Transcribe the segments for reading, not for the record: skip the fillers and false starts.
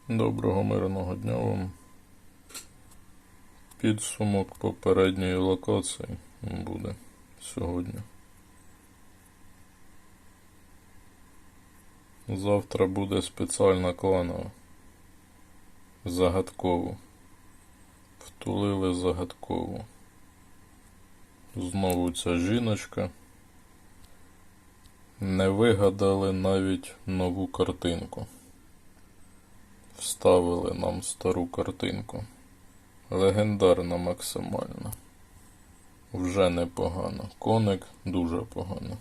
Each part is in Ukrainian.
Доброго мирного дня вам. Підсумок попередньої локації буде сьогодні. Завтра буде спеціальна кланова. Загадкову. Втулили загадкову. Знову ця жіночка. Не вигадали навіть нову картинку. Вставили нам стару картинку. Легендарна максимально. Вже непогано. Коник дуже погано.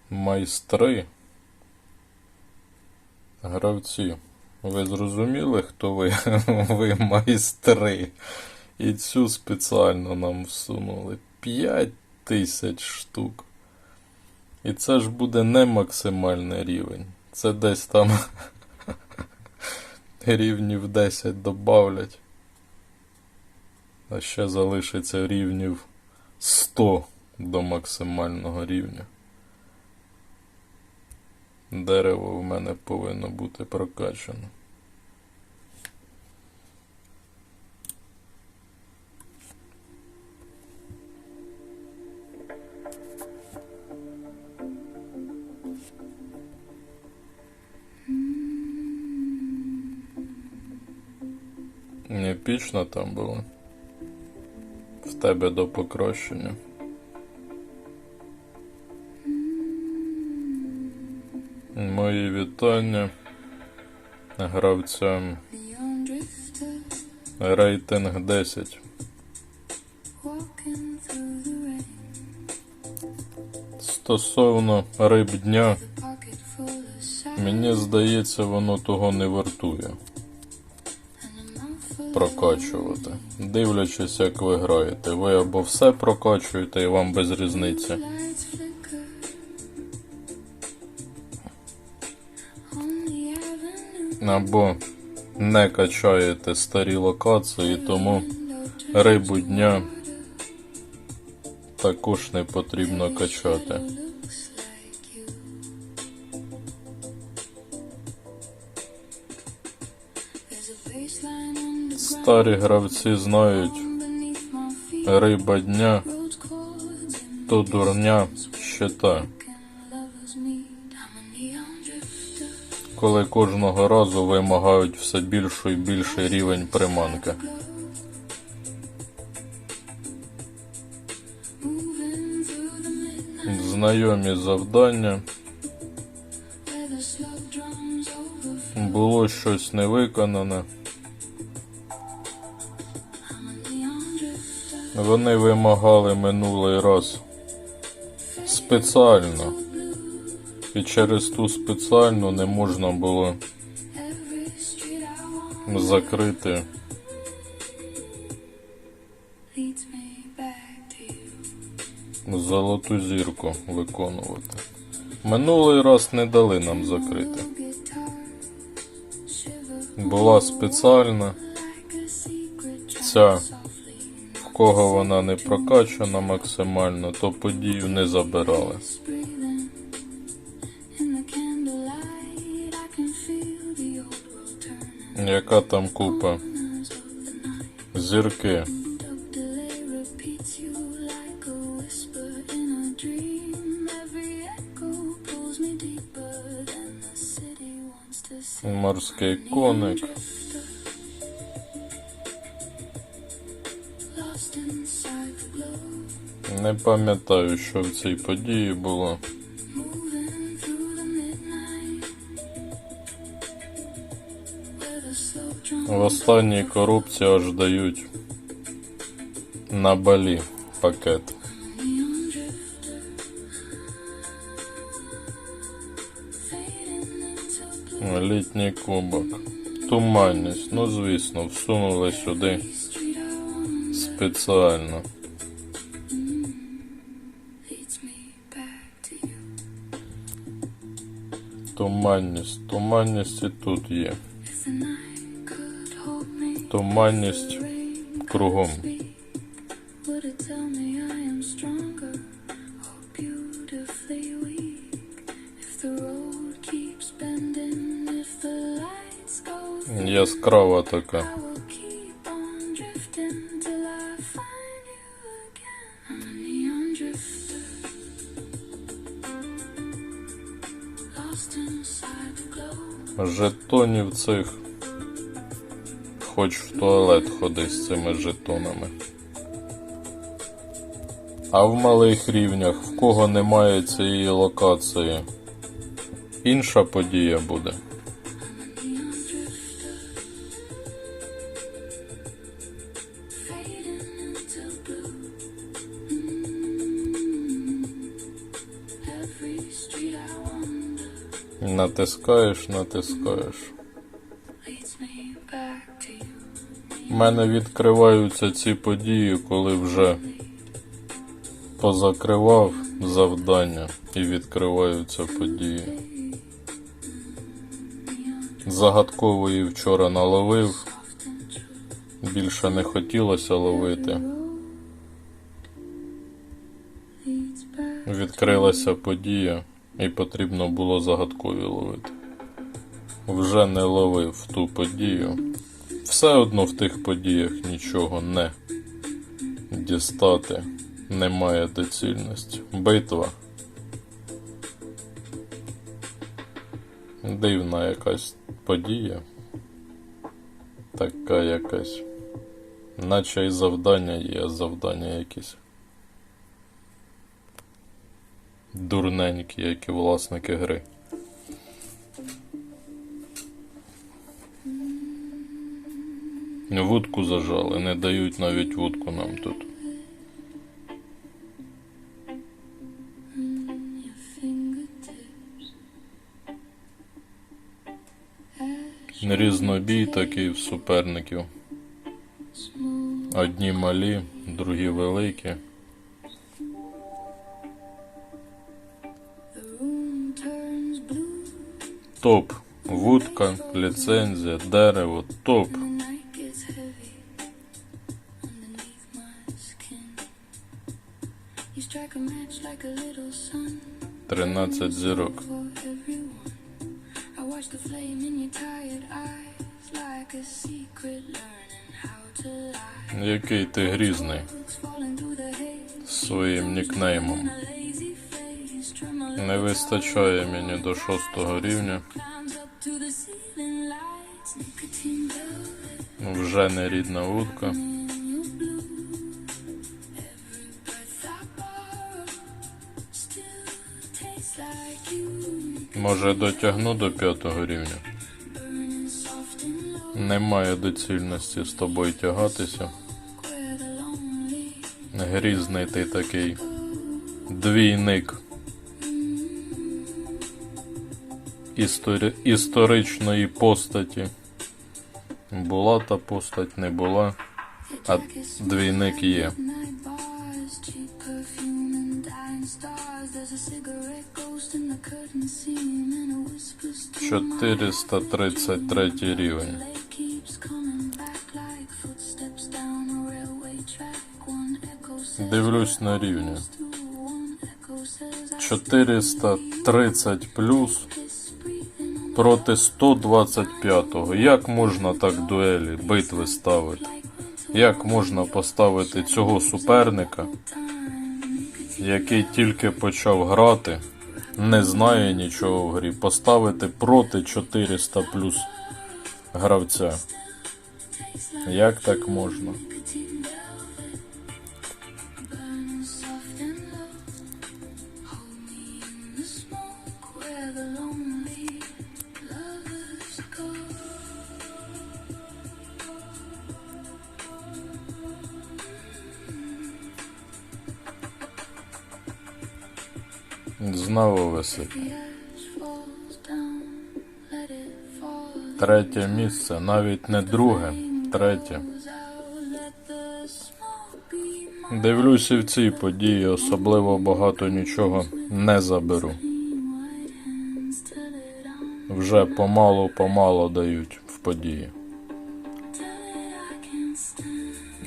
Майстри. Гравці. Ви зрозуміли, хто ви? Ви майстри. І цю спеціально нам всунули. 5000 штук. І це ж буде не максимальний рівень. Це десь там рівнів 10 добавлять. А ще залишиться рівнів 100 до максимального рівня. Дерево в мене повинно бути прокачане. Епічно там було. В тебе до покращення. Мої вітання гравцям. Рейтинг 10. Стосовно риб дня, мені здається, воно того не вартує прокачувати. Дивлячись, як ви граєте. Ви або все прокачуєте і вам без різниці. Або не качаєте старі локації, тому рибу дня також не потрібно качати. Старі гравці знають, риба дня то дурня щита. Коли кожного разу вимагають все більший і більший рівень приманки. Знайомі завдання. Було щось не виконане. Вони вимагали минулий раз спеціально. І через ту спеціальну не можна було закрити золоту зірку виконувати. Минулий раз не дали нам закрити. Була спеціальна. Ця, в кого вона не прокачана максимально, то подію не забирали. Яка там купа? Зірки. Морський коник. Не пам'ятаю, що в цій події було. В останній коробці аж дають на Балі пакет. Літній кубок. Туманність. Ну, звісно, всунули сюди спеціально. Туманність. Туманність і тут є. Туманність кругом. яскрава така. Жетонів цих хоч в туалет ходи з цими жетонами. А в малих рівнях, в кого немає цієї локації, інша подія буде. Натискаєш. У мене відкриваються ці події, коли вже позакривав завдання і відкриваються події. Загадкової вчора наловив, більше не хотілося ловити. Відкрилася подія і потрібно було загадкові ловити. Вже не ловив ту подію. Все одно в тих подіях нічого не дістати. Немає доцільності. Битва. Дивна якась подія. Така якась. Наче і завдання є, завдання якісь. Дурненькі, як і власники гри. Вудку зажали, не дають навіть вудку нам тут. Різнобій такий в суперників. Одні малі, другі великі. Топ. Вудка, ліцензія, дерево, топ. 13 зірок. Який ти грізний своїм нікнеймом. Не вистачає мені до 6-го рівня. Вже не рідна вудка. Може дотягну до 5-го рівня. Немає доцільності з тобою тягатися. Грізний ти такий двійник історичної постаті. Була та постать, не була, а двійник є. 433 рівень. Дивлюсь на рівні. 430 плюс проти 125-го. Як можна так дуелі, битви ставити? Як можна поставити цього суперника, який тільки почав грати, не знає нічого в грі, поставити проти 400 плюс гравця? Як так можна? Знову висить. 3-е місце, навіть не 2-е, 3-е. Дивлюсь і в цій події, особливо багато нічого не заберу. Вже помалу дають в події.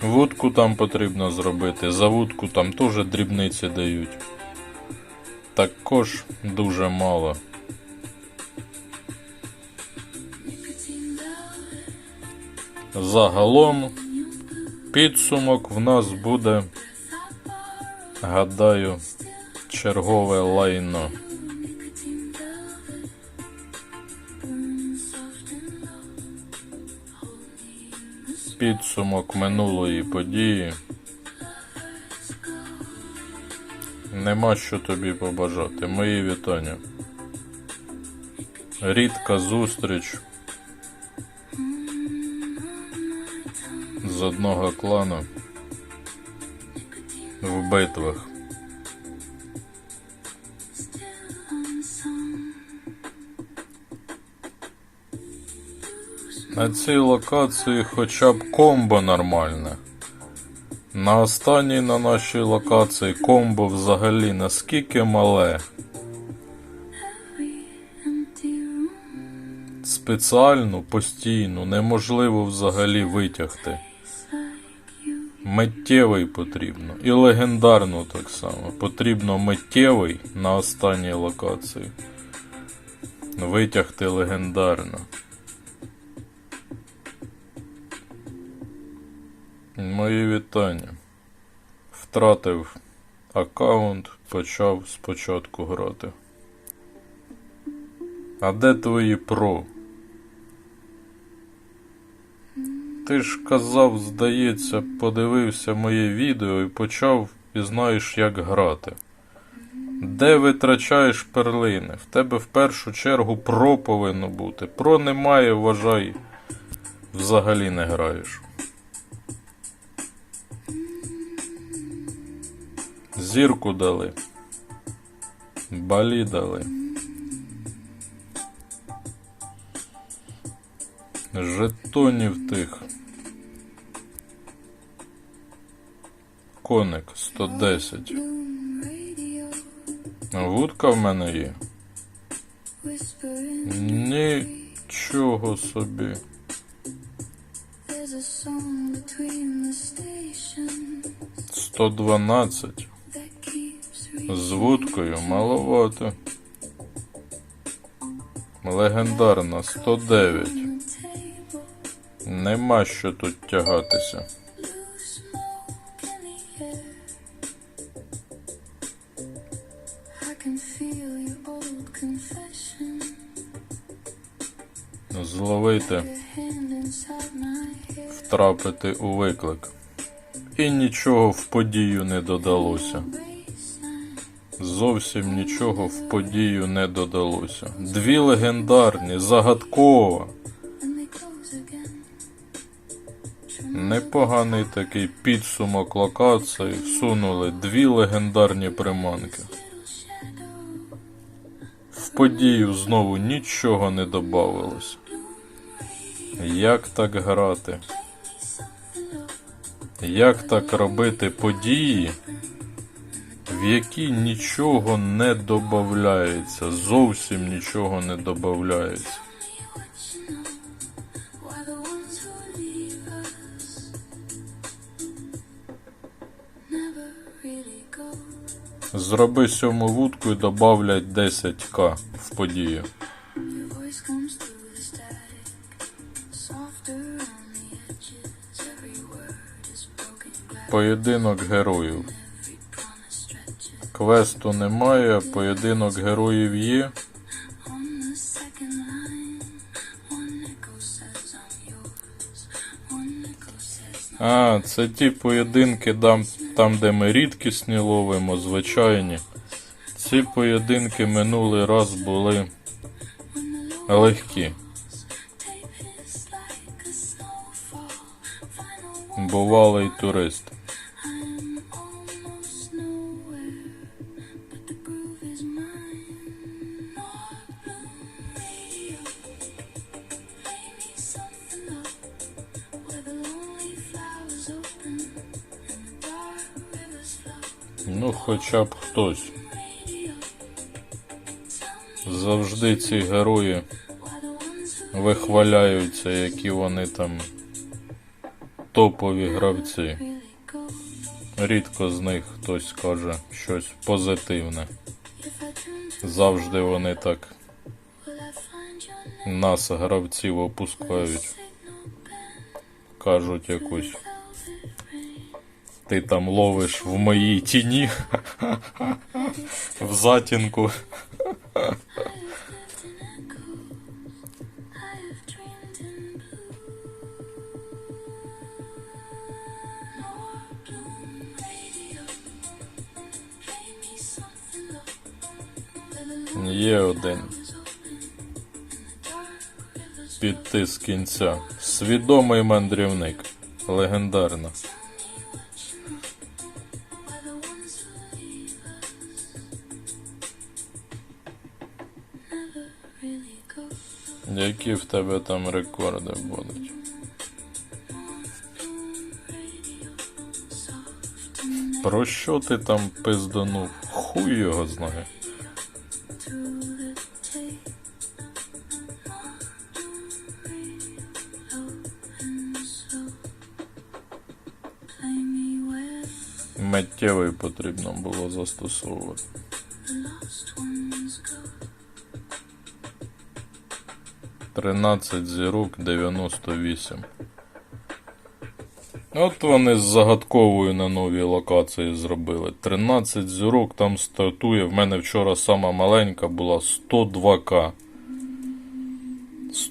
Вудку там потрібно зробити, за вудку там теж дрібниці дають. Також дуже мало. Загалом підсумок в нас буде, гадаю, чергове лайно. Підсумок минулої події. Нема що тобі побажати. Мої вітання. Рідка зустріч з одного клану в битвах. На цій локації хоча б комбо нормальне. На останній на нашій локації комбо взагалі наскільки мале. Спеціальну, постійну, неможливо взагалі витягти. Миттєвий потрібно. І легендарну так само. Потрібно миттєвий на останній локації. Витягти легендарно. Мої вітання. Втратив аккаунт, почав спочатку грати. А де твої про? Ти ж казав, здається, подивився моє відео і почав, і знаєш, як грати. Де витрачаєш перлини? В тебе в першу чергу про повинно бути. Про немає, вважай, взагалі не граєш. Зірку дали. Балі дали. Жетонів тих. Коник 110. Вудка в мене є. Нічого собі. 112. З вудкою маловато. Легендарна 109. Нема що тут тягатися. Зловити, втрапити у виклик. І нічого в подію не додалося. Зовсім нічого в подію не додалося. Дві легендарні, загадкова. Непоганий такий підсумок локації. Всунули дві легендарні приманки. В подію знову нічого не добавилось. Як так грати? Як так робити події, в які нічого не добавляється, зовсім нічого не добавляється? Зроби 7 вудку і добавлять 10к в подію. Поєдинок героїв. Квесту немає, поєдинок героїв є. А, це ті поєдинки, там де ми рідкісні ловимо, звичайні. Ці поєдинки минулий раз були легкі. Бувалий турист. Ну, хоча б хтось. Завжди ці герої вихваляються, які вони там топові гравці. Рідко з них хтось каже щось позитивне. Завжди вони так нас, гравців, опускають. покажуть якусь. Ти там ловиш в моїй тіні, в затінку. Є один. Піти з кінця. Свідомий мандрівник. Легендарно. Які в тебе там рекорди будуть? Про що ти там пизданув? Хуй його знає. Миттєвий потрібно було застосовувати. 13 зірок, 98. От вони з загадковою на новій локації зробили. 13 зірок там стартує. В мене вчора сама маленька була 102к.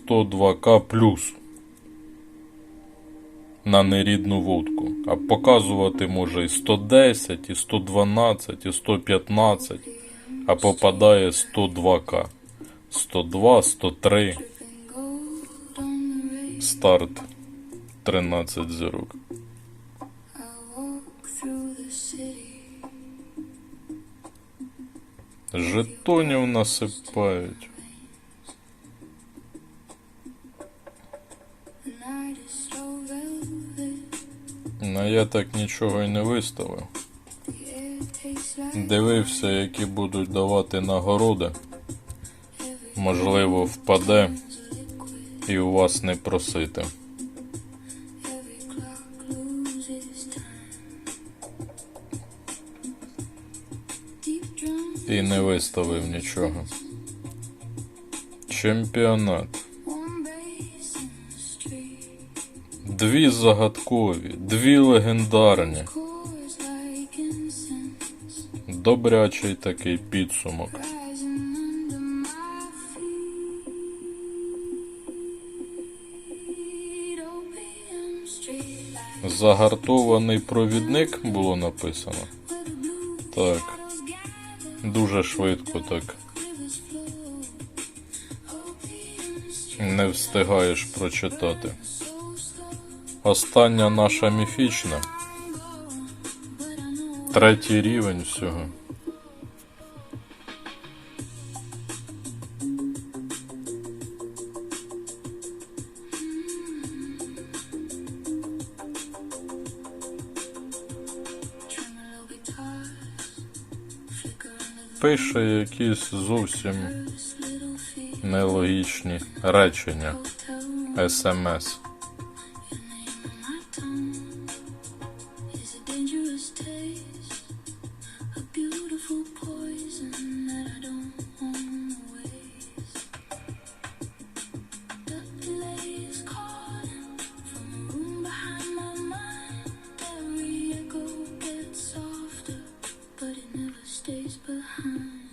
102к плюс. На нерідну вудку. А показувати може і 110, і 112, і 115. А попадає 102к. 102, 103. Старт. 13 зірок. Жетонів насипають. Ну я так нічого й не виставив. Дивився, які будуть давати нагороди. Можливо, впаде і у вас не просити. І не виставив нічого. Чемпіонат. 2 загадкові, 2 легендарні. Добрячий такий підсумок. Загартований провідник було написано. Так. Дуже швидко так. Не встигаєш прочитати. Остання наша міфічна. 3-й рівень всього. Пише якісь зовсім нелогічні речення. СМС.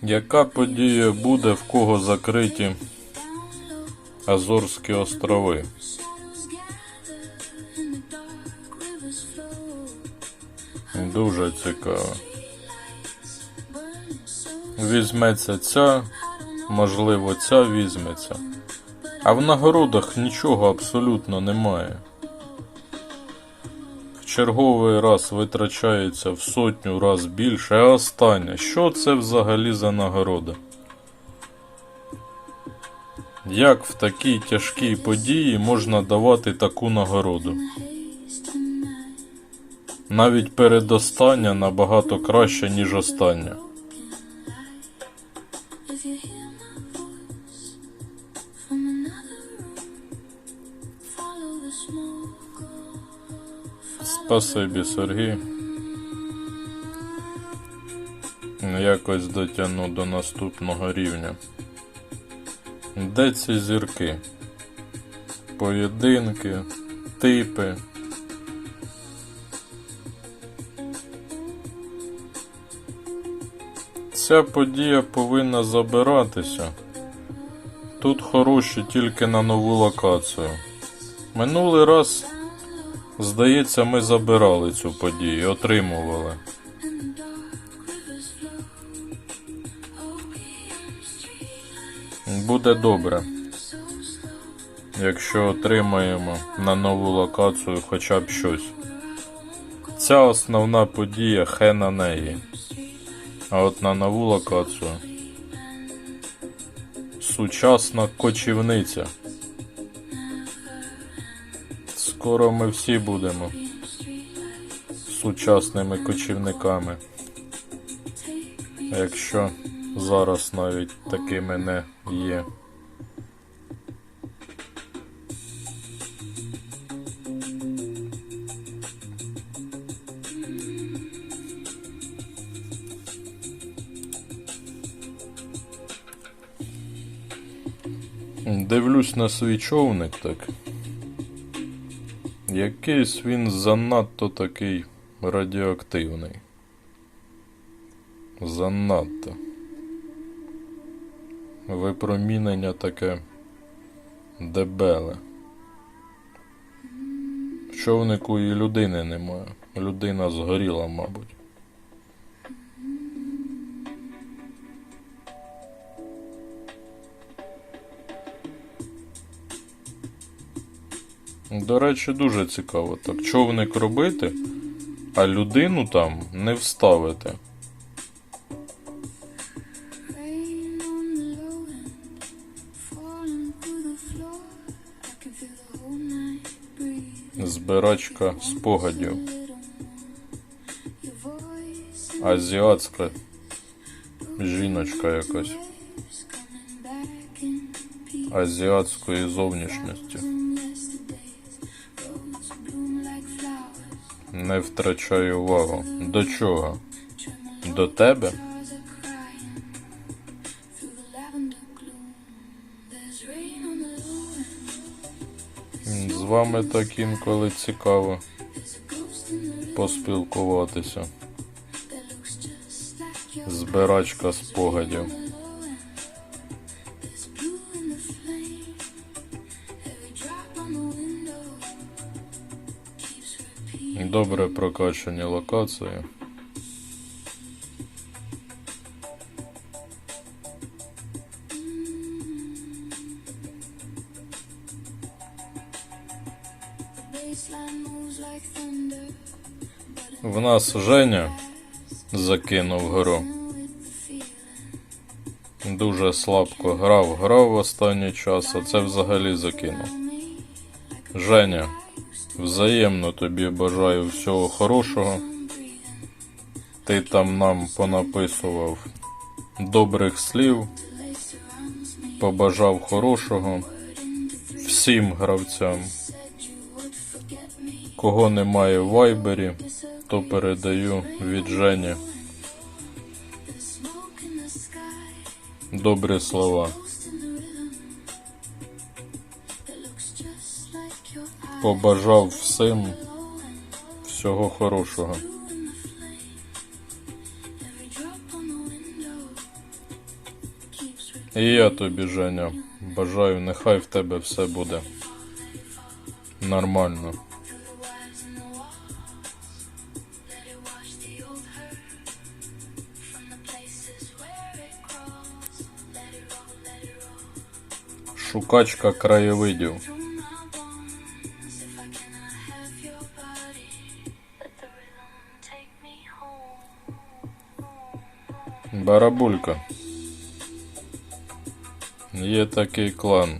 Яка подія буде, в кого закриті Азорські острови? Дуже цікаво. Візьметься ця, можливо ця візьметься. А в нагородах нічого абсолютно немає. В черговий раз витрачається в 100 раз більше, а останнє. Що це взагалі за нагорода? Як в такій тяжкій події можна давати таку нагороду? Навіть передостання набагато краще, ніж остання. Спасибі, Сергій. Якось дотягну до наступного рівня. Де ці зірки? Поєдинки, типи, Ця подія повинна забиратися. Тут хороші тільки на нову локацію. Минулий раз, здається, ми забирали цю подію, отримували. Буде добре, якщо отримаємо на нову локацію хоча б щось. Ця основна подія, хе на неї. А от на нову локацію сучасна кочівниця. Скоро ми всі будемо сучасними кочівниками. Якщо зараз навіть такими не є. Дивлюсь на свій човник так. Якийсь він занадто такий радіоактивний. Занадто. Випромінення таке дебеле. В човнику і людини немає. Людина згоріла, мабуть. До речі, дуже цікаво так. Човник робити, а людину там не вставити. Збирачка спогадів. Азіатська жіночка якась. Азіатської зовнішності. Не втрачай увагу. До чого? До тебе? З вами так інколи цікаво поспілкуватися. Збирачка спогадів. Добре прокачані локації. В нас Женя закинув гру. Дуже слабко грав в останній час, а це взагалі закинув. Женя, взаємно тобі бажаю всього хорошого. Ти там нам понаписував добрих слів, побажав хорошого всім гравцям. Кого немає в Вайбері, то передаю від Жені добрі слова. Побажав всім всього хорошого. І я тобі, Женя, бажаю, нехай в тебе все буде нормально. Шукачка краєвидів. Барабулька. Є такий клан.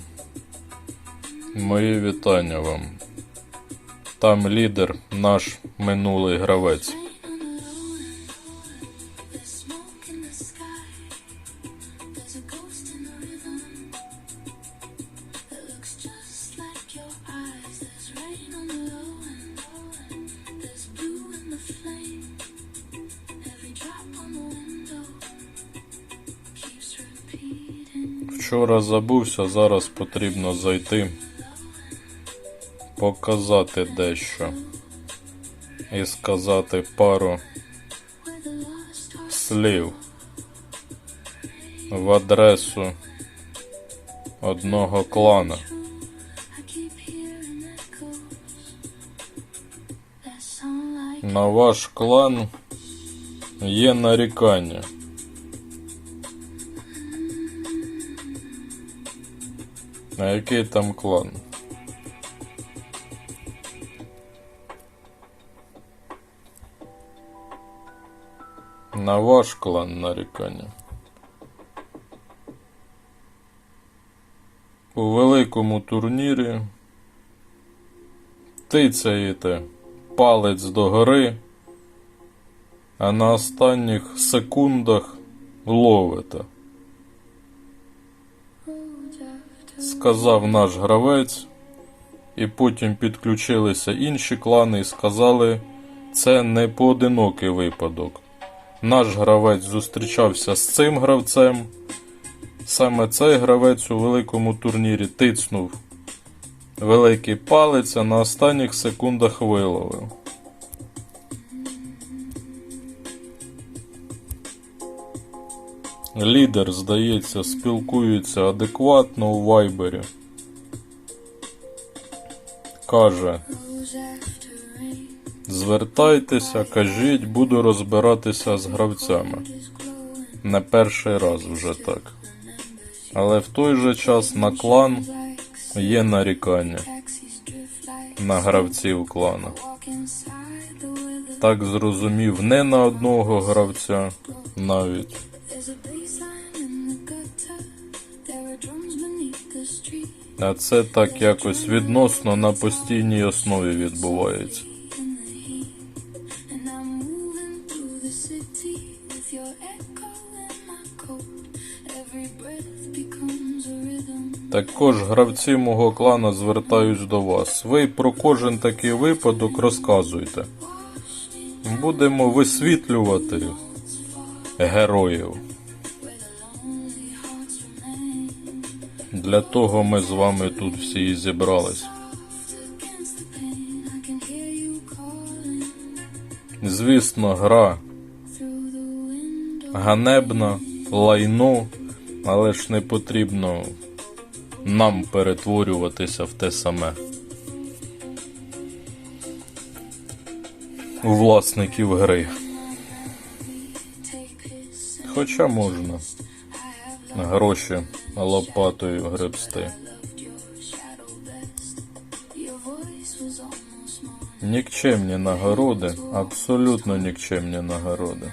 Мої вітання вам. Там лідер наш минулий гравець. Вчора забувся, зараз потрібно зайти, показати дещо і сказати пару слів. в адресу одного клана. На ваш клан є нарікання. А який там клан? На ваш клан нарікання. У великому турнірі тицяєте палець догори, а на останніх секундах ловите. Сказав наш гравець, і потім підключилися інші клани і сказали, це не поодинокий випадок. Наш гравець зустрічався з цим гравцем, саме цей гравець у великому турнірі тицнув великий палець, а на останніх секундах виловив. Лідер, здається, спілкується адекватно у вайбері. Каже, звертайтеся, кажіть, буду розбиратися з гравцями. Не перший раз вже так. Але в той же час на клан є нарікання. На гравців клана. Так зрозумів, не на одного гравця навіть. А це так якось відносно на постійній основі відбувається. Також гравці мого клану звертаюсь до вас. Ви про кожен такий випадок розказуйте. Будемо висвітлювати героїв. Для того ми з вами тут всі і зібрались. Звісно, гра ганебна, лайно, але ж не потрібно нам перетворюватися в те саме. У власників гри. Хоча можна гроші лопатою гребсти. Нікчемні нагороди, абсолютно нікчемні нагороди.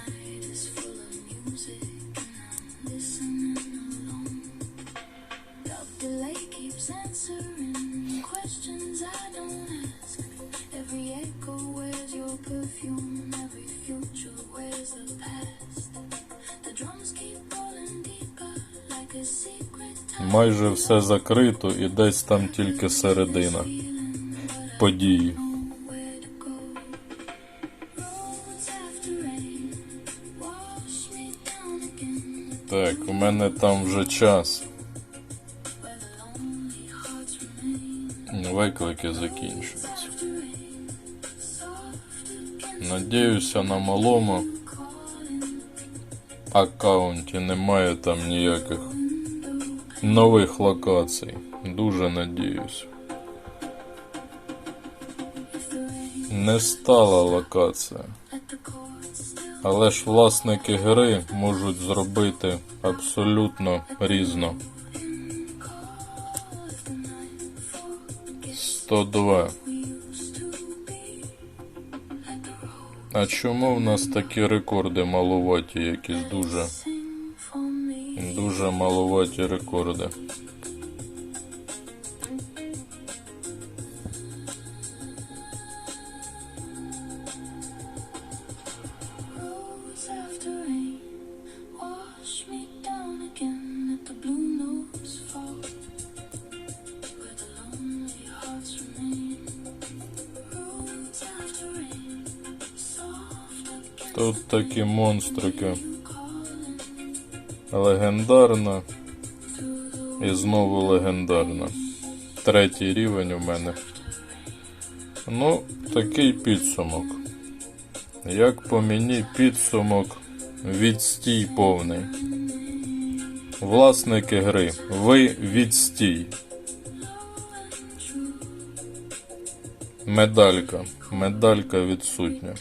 Майже все закрито і десь там тільки середина події. Так, у мене там вже час. Виклики закінчуються. Надіюся, на малому аккаунті немає там ніяких нових локацій. Дуже надіюсь. Не стала локація. Але ж власники гри можуть зробити абсолютно різно. 102. А чому в нас такі рекорди маловаті, якісь дуже маловаті рекорди? Тут такі монстрики. Легендарна. І знову легендарна. 3-й рівень у мене. Ну, такий підсумок. Як по мені підсумок, відстій повний. Власники гри, ви відстій. Медалька відсутня.